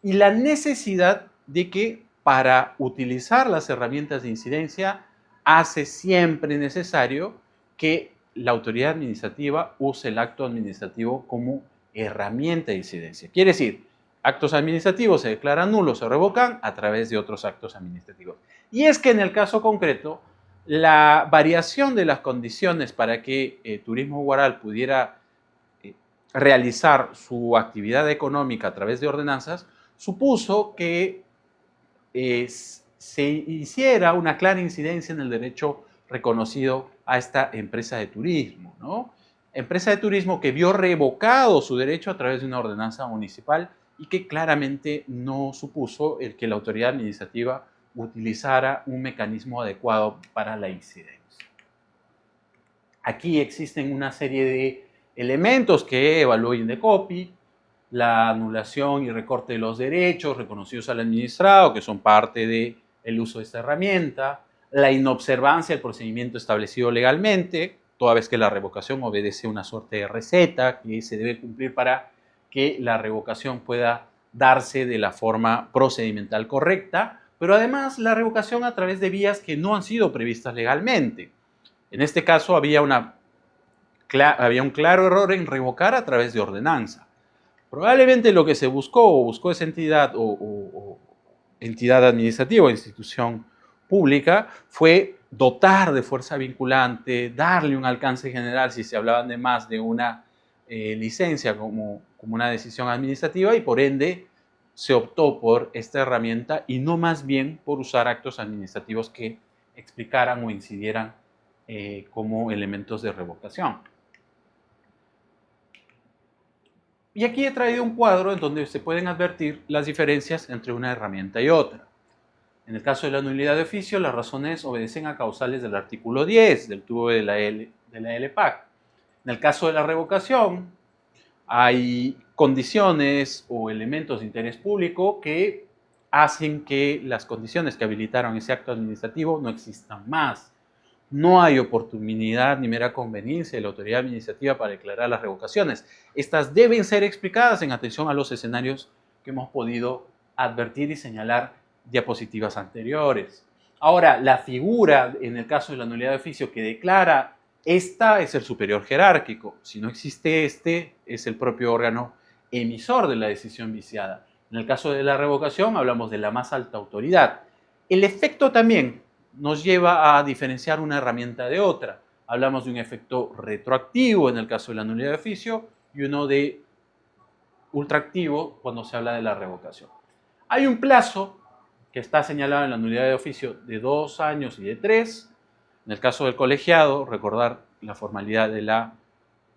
Speaker 1: y la necesidad de que para utilizar las herramientas de incidencia hace siempre necesario que la autoridad administrativa use el acto administrativo como herramienta de incidencia. Quiere decir, actos administrativos se declaran nulos, se revocan a través de otros actos administrativos. Y es que en el caso concreto, la variación de las condiciones para que Turismo Guaral pudiera realizar su actividad económica a través de ordenanzas supuso que se hiciera una clara incidencia en el derecho reconocido a esta empresa de turismo, ¿no? Empresa de turismo que vio revocado su derecho a través de una ordenanza municipal y que claramente no supuso el que la autoridad administrativa utilizara un mecanismo adecuado para la incidencia. Aquí existen una serie de elementos que evaluó Indecopi, la anulación y recorte de los derechos reconocidos al administrado, que son parte del uso de esta herramienta, la inobservancia del procedimiento establecido legalmente, toda vez que la revocación obedece una suerte de receta que se debe cumplir para que la revocación pueda darse de la forma procedimental correcta, pero además la revocación a través de vías que no han sido previstas legalmente. En este caso había un claro error en revocar a través de ordenanza. Probablemente lo que se buscó esa entidad o entidad administrativa o institución pública fue dotar de fuerza vinculante, darle un alcance general si se hablaban de más de una licencia como una decisión administrativa y por ende se optó por esta herramienta y no más bien por usar actos administrativos que explicaran o incidieran como elementos de revocación. Y aquí he traído un cuadro en donde se pueden advertir las diferencias entre una herramienta y otra. En el caso de la nulidad de oficio, las razones obedecen a causales del artículo 10 del tubo de la LPAC. En el caso de la revocación, hay condiciones o elementos de interés público que hacen que las condiciones que habilitaron ese acto administrativo no existan más. No hay oportunidad ni mera conveniencia de la autoridad administrativa para declarar las revocaciones. Estas deben ser explicadas en atención a los escenarios que hemos podido advertir y señalar diapositivas anteriores. Ahora, la figura, en el caso de la nulidad de oficio, que declara esta es el superior jerárquico. Si no existe este, es el propio órgano emisor de la decisión viciada. En el caso de la revocación, hablamos de la más alta autoridad. El efecto también nos lleva a diferenciar una herramienta de otra. Hablamos de un efecto retroactivo en el caso de la nulidad de oficio y uno de ultraactivo cuando se habla de la revocación. Hay un plazo que está señalado en la nulidad de oficio de 2 años y de 3. En el caso del colegiado, recordar la formalidad de la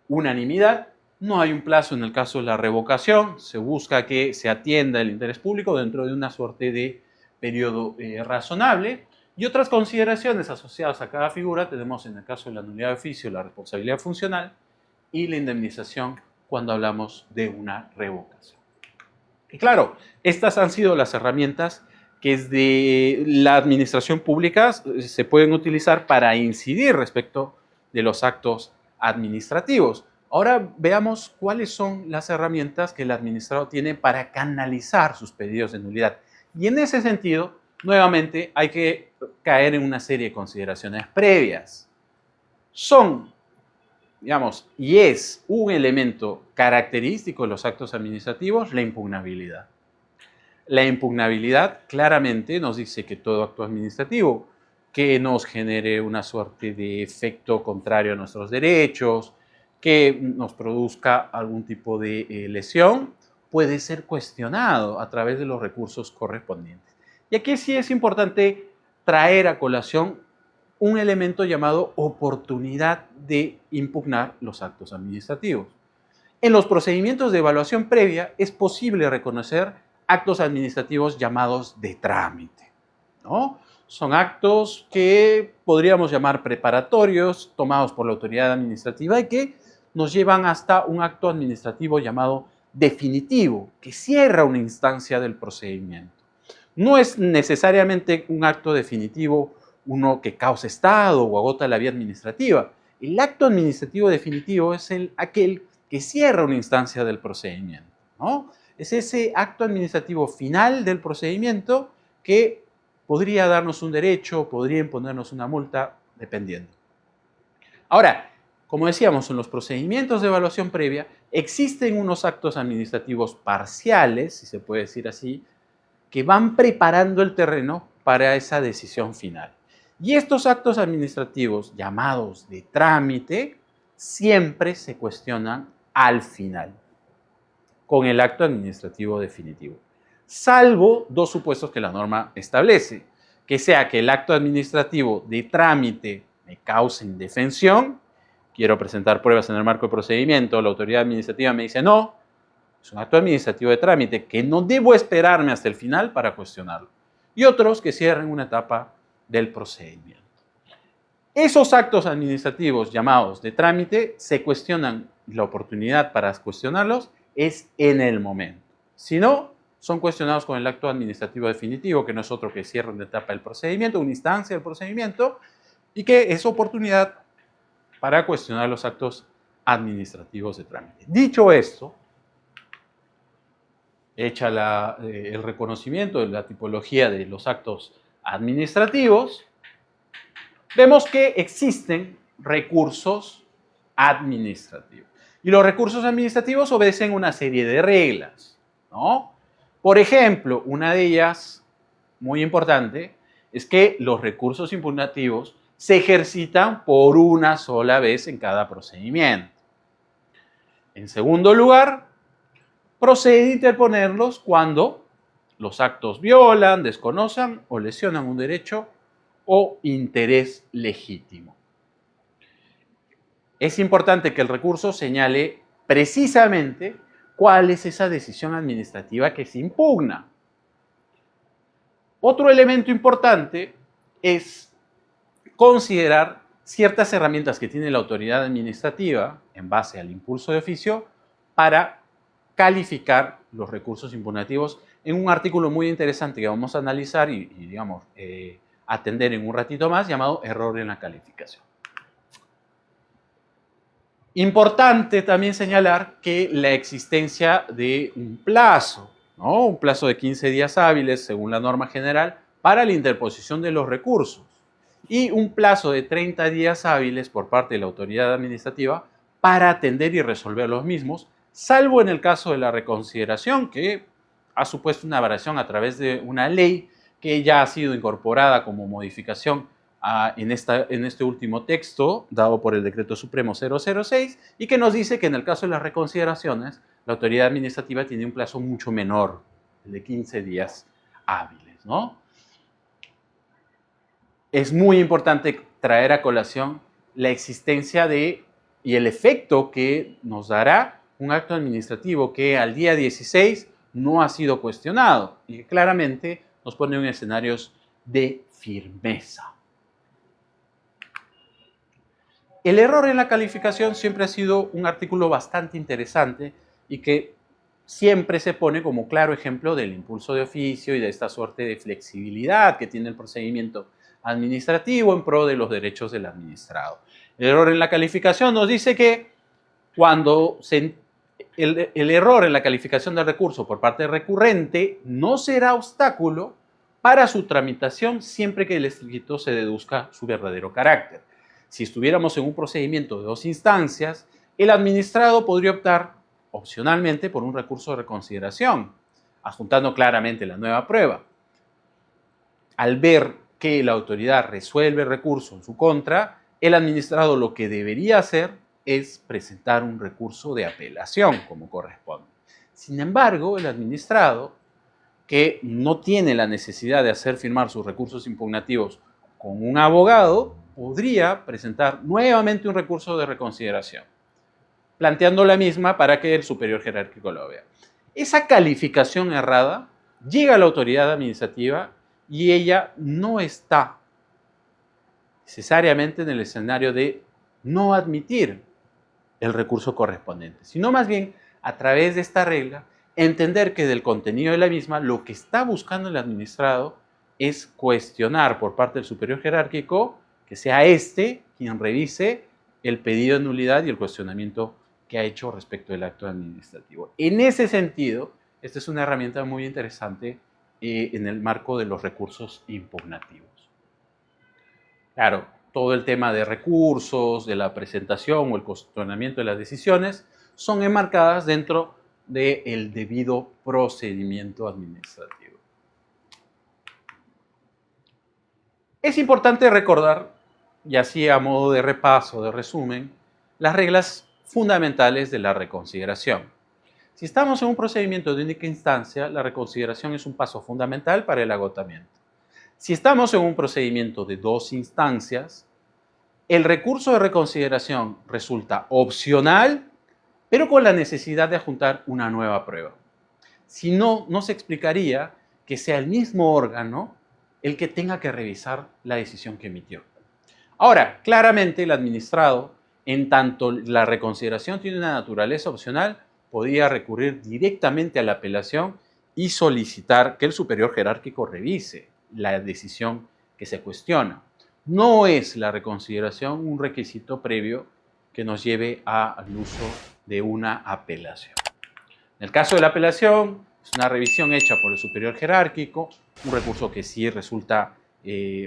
Speaker 1: unanimidad. No hay un plazo en el caso de la revocación. Se busca que se atienda el interés público dentro de una suerte de periodo razonable. Y otras consideraciones asociadas a cada figura tenemos en el caso de la nulidad de oficio, la responsabilidad funcional y la indemnización cuando hablamos de una revocación. Y claro, estas han sido las herramientas que desde la administración pública se pueden utilizar para incidir respecto de los actos administrativos. Ahora veamos cuáles son las herramientas que el administrador tiene para canalizar sus pedidos de nulidad. Y en ese sentido, nuevamente, hay que caer en una serie de consideraciones previas. Son, digamos, y es un elemento característico de los actos administrativos la impugnabilidad. La impugnabilidad claramente nos dice que todo acto administrativo que nos genere una suerte de efecto contrario a nuestros derechos, que nos produzca algún tipo de lesión, puede ser cuestionado a través de los recursos correspondientes. Y aquí sí es importante traer a colación un elemento llamado oportunidad de impugnar los actos administrativos. En los procedimientos de evaluación previa es posible reconocer actos administrativos llamados de trámite, ¿no? Son actos que podríamos llamar preparatorios, tomados por la autoridad administrativa y que nos llevan hasta un acto administrativo llamado definitivo, que cierra una instancia del procedimiento. No es necesariamente un acto definitivo uno que causa estado o agota la vía administrativa. El acto administrativo definitivo es aquel que cierra una instancia del procedimiento, ¿no? Es ese acto administrativo final del procedimiento que podría darnos un derecho, podría imponernos una multa, dependiendo. Ahora, como decíamos, en los procedimientos de evaluación previa existen unos actos administrativos parciales, si se puede decir así, que van preparando el terreno para esa decisión final. Y estos actos administrativos, llamados de trámite, siempre se cuestionan al final, con el acto administrativo definitivo. Salvo dos supuestos que la norma establece, que sea que el acto administrativo de trámite me cause indefensión, quiero presentar pruebas en el marco de procedimiento, la autoridad administrativa me dice no, es un acto administrativo de trámite que no debo esperarme hasta el final para cuestionarlo. Y otros que cierren una etapa del procedimiento. Esos actos administrativos llamados de trámite se cuestionan, la oportunidad para cuestionarlos es en el momento. Si no, son cuestionados con el acto administrativo definitivo, que no es otro que cierra una etapa del procedimiento, una instancia del procedimiento, y que es oportunidad para cuestionar los actos administrativos de trámite. Dicho esto, hecha el reconocimiento de la tipología de los actos administrativos, vemos que existen recursos administrativos. Y los recursos administrativos obedecen una serie de reglas, ¿no? Por ejemplo, una de ellas, muy importante, es que los recursos impugnativos se ejercitan por una sola vez en cada procedimiento. En segundo lugar, procede a interponerlos cuando los actos violan, desconocen o lesionan un derecho o interés legítimo. Es importante que el recurso señale precisamente cuál es esa decisión administrativa que se impugna. Otro elemento importante es considerar ciertas herramientas que tiene la autoridad administrativa en base al impulso de oficio para calificar los recursos impugnativos en un artículo muy interesante que vamos a analizar y digamos, atender en un ratito más, llamado error en la calificación. Importante también señalar que la existencia de un plazo, ¿no? Un plazo de 15 días hábiles, según la norma general, para la interposición de los recursos y un plazo de 30 días hábiles por parte de la autoridad administrativa para atender y resolver los mismos, salvo en el caso de la reconsideración, que ha supuesto una variación a través de una ley que ya ha sido incorporada como modificación en este último texto dado por el Decreto Supremo 006 y que nos dice que en el caso de las reconsideraciones, la autoridad administrativa tiene un plazo mucho menor, el de 15 días hábiles, ¿no? Es muy importante traer a colación la existencia y el efecto que nos dará un acto administrativo que al día 16 no ha sido cuestionado y que claramente nos pone en escenarios de firmeza. El error en la calificación siempre ha sido un artículo bastante interesante y que siempre se pone como claro ejemplo del impulso de oficio y de esta suerte de flexibilidad que tiene el procedimiento administrativo en pro de los derechos del administrado. El error en la calificación nos dice que cuando el error en la calificación del recurso por parte del recurrente no será obstáculo para su tramitación siempre que el escrito se deduzca su verdadero carácter. Si estuviéramos en un procedimiento de 2 instancias, el administrado podría optar opcionalmente por un recurso de reconsideración, adjuntando claramente la nueva prueba. Al ver que la autoridad resuelve el recurso en su contra, el administrado lo que debería hacer es presentar un recurso de apelación, como corresponde. Sin embargo, el administrado, que no tiene la necesidad de hacer firmar sus recursos impugnativos con un abogado, podría presentar nuevamente un recurso de reconsideración, planteando la misma para que el superior jerárquico lo vea. Esa calificación errada llega a la autoridad administrativa y ella no está necesariamente en el escenario de no admitir el recurso correspondiente, sino más bien a través de esta regla entender que del contenido de la misma lo que está buscando el administrado es cuestionar por parte del superior jerárquico que sea este quien revise el pedido de nulidad y el cuestionamiento que ha hecho respecto del acto administrativo. En ese sentido, esta es una herramienta muy interesante en el marco de los recursos impugnativos. Claro, todo el tema de recursos, de la presentación o el cuestionamiento de las decisiones son enmarcadas dentro del debido procedimiento administrativo. Es importante recordar, y así a modo de repaso, de resumen, las reglas fundamentales de la reconsideración. Si estamos en un procedimiento de única instancia, la reconsideración es un paso fundamental para el agotamiento. Si estamos en un procedimiento de 2 instancias, el recurso de reconsideración resulta opcional, pero con la necesidad de adjuntar una nueva prueba. Si no, no se explicaría que sea el mismo órgano el que tenga que revisar la decisión que emitió. Ahora, claramente el administrado, en tanto la reconsideración tiene una naturaleza opcional, podía recurrir directamente a la apelación y solicitar que el superior jerárquico revise la decisión que se cuestiona. No es la reconsideración un requisito previo que nos lleve al uso de una apelación. En el caso de la apelación, es una revisión hecha por el superior jerárquico, un recurso que sí resulta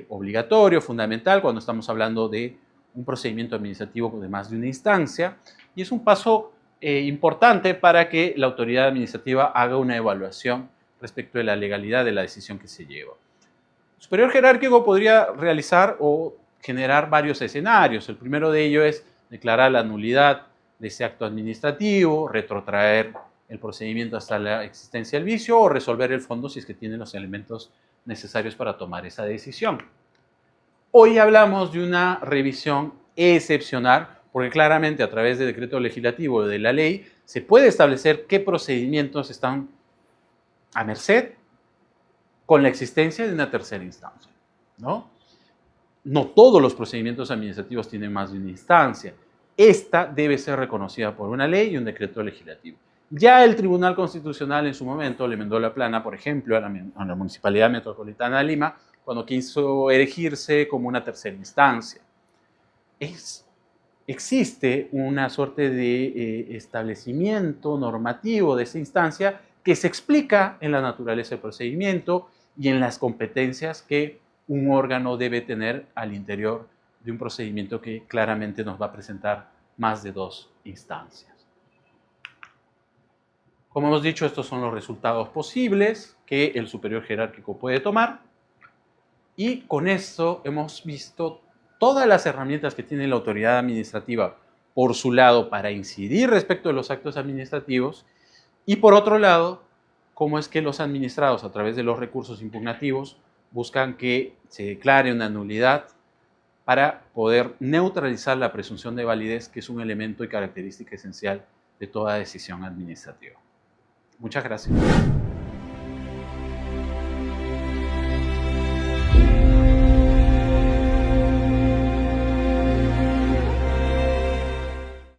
Speaker 1: obligatorio, fundamental, cuando estamos hablando de un procedimiento administrativo de más de una instancia, y es un paso importante para que la autoridad administrativa haga una evaluación respecto de la legalidad de la decisión que se lleva. El superior jerárquico podría realizar o generar varios escenarios. El primero de ellos es declarar la nulidad de ese acto administrativo, retrotraer el procedimiento hasta la existencia del vicio o resolver el fondo si es que tiene los elementos necesarios para tomar esa decisión. Hoy hablamos de una revisión excepcional porque claramente a través del decreto legislativo de la ley se puede establecer qué procedimientos están a merced con la existencia de una tercera instancia, ¿no? No todos los procedimientos administrativos tienen más de una instancia. Esta debe ser reconocida por una ley y un decreto legislativo. Ya el Tribunal Constitucional en su momento le enmendó la plana, por ejemplo, a la Municipalidad Metropolitana de Lima, cuando quiso erigirse como una tercera instancia. Existe una suerte de establecimiento normativo de esa instancia que se explica en la naturaleza del procedimiento y en las competencias que un órgano debe tener al interior de un procedimiento que claramente nos va a presentar más de 2 instancias. Como hemos dicho, estos son los resultados posibles que el superior jerárquico puede tomar Y con esto hemos visto todas las herramientas que tiene la autoridad administrativa por su lado para incidir respecto de los actos administrativos y por otro lado, cómo es que los administrados a través de los recursos impugnativos buscan que se declare una nulidad para poder neutralizar la presunción de validez, que es un elemento y característica esencial de toda decisión administrativa. Muchas gracias.